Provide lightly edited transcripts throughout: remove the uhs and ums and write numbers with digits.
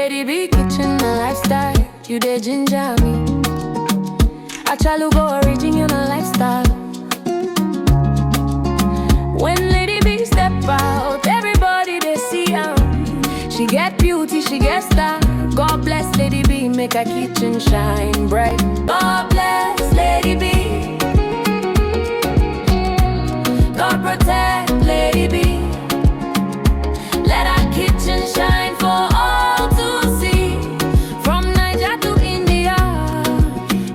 Lady B kitchen a lifestyle, you dey ginger me. I try to go original lifestyle. When Lady B step out, everybody they see her. She get beauty, she get style. God bless Lady B, make her kitchen shine bright. God bless Lady B. God protect Lady B. Let her kitchen shine for all to see. From Niger to India,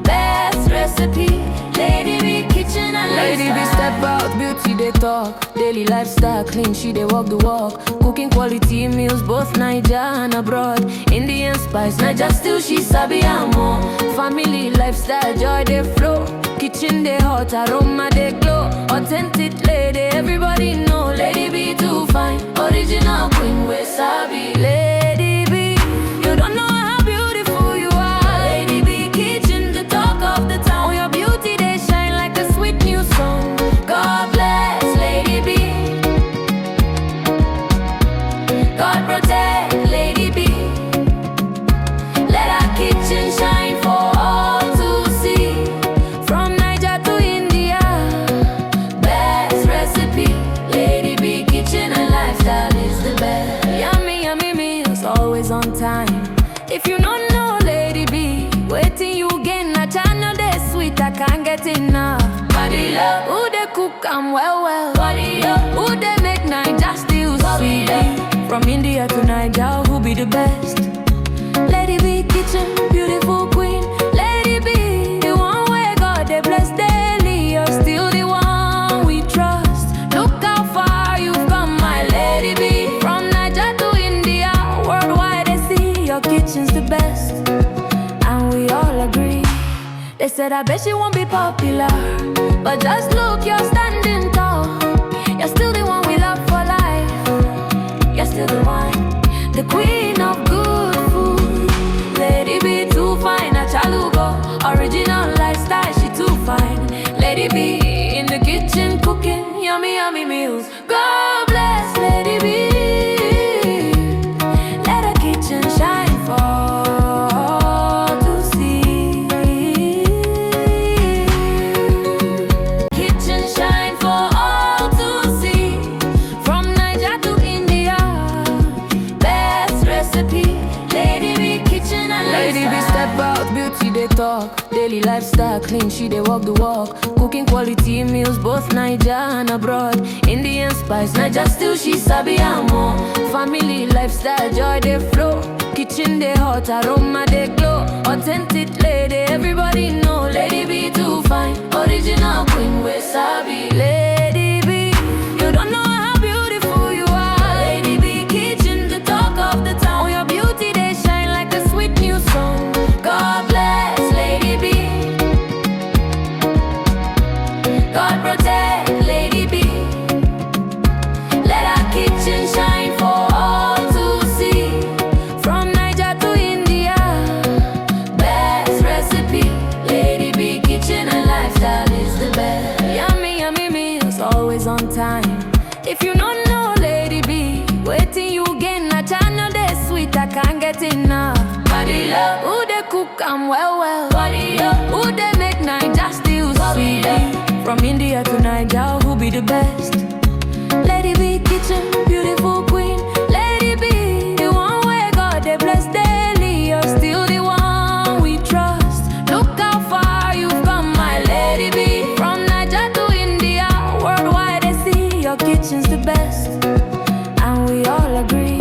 best recipe. Lady B kitchen and Lady B step out, beauty they talk. Daily lifestyle clean, she they walk the walk. Cooking quality meals, both Niger and abroad. Indian spice, Niger still she sabi and more. Family lifestyle, joy they flow. Kitchen they hot, aroma they glow. Authentic lady, everybody know. Lady B too fine, original queen we sabi. Lady B, you don't know how beautiful you are. Lady B kitchen, the talk of the town. Your beauty they shine like a sweet new song. God bless Lady B. God protect Lady B. Let her kitchen shine for all to see. From Niger to India, best recipe. Lady B kitchen and lifestyle is the best. Yummy, yummy meals, always on time. If you don't know Lady B, waiting you gain a channel they sweet, I can't get enough. Body love, who they cook and well. Body up, who they make Niger still sweet. From India to Niger, who be the best? Lady B kitchen, beautiful queen. Lady B, the one where God they bless daily. You're still the one we trust. Look how far you've come, my Lady B. From Niger to India, worldwide they see your kitchen's the best. And we all agree. They said I bet she won't be popular, but just look, you're standing tall. You're still the one we love for life. You're still the one, the queen of good food. Lady B too fine, a chalugo. Original lifestyle, she too fine. Lady B in the kitchen cooking yummy, yummy meals. God bless Lady B. Let her kitchen shine for all to see. Kitchen shine for all to see. From Niger to India, best recipe. Lady B kitchen and Lady B step out, beauty they talk. Daily lifestyle clean, she they walk the walk. Cooking quality meals, both Niger and abroad. Indian spice, Niger still she sabi and more. Family lifestyle, joy they flow. Kitchen they hot, aroma they glow. Authentic lady, everybody know. Lady B too fine, original queen we sabi. Lady B, you don't know how beautiful you are. Lady B kitchen, the talk of the town. Your beauty they shine like a sweet new song. God bless Lady B. God protect Lady B. Let her kitchen shine for all to see. From Niger to India, best recipe. Lady B kitchen and lifestyle is the best. Yummy, yummy meals, always on time. If you don't know Lady B, waiting you gain a channel they sweet, I can't get enough. Body love, who they cook and well. Body up, who they make Niger still sweet. From India to Niger, who be the best? Lady B kitchen, beautiful queen. Lady B, the one where God they bless daily. You're still the one we trust. Look how far you've come, my Lady B. From Niger to India, worldwide they see your kitchen's the best. And we all agree.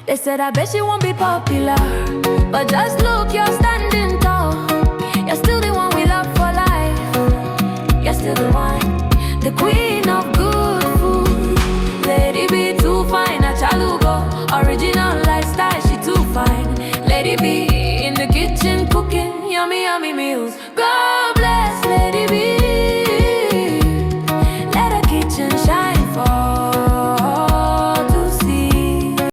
They said I bet she won't be popular, but just look, you're standing tall. You're still the one we love for life. You're still the one, the queen of good food. Lady B too fine, a chalugo. Original lifestyle, she too fine. Lady B in the kitchen cooking yummy, yummy meals. God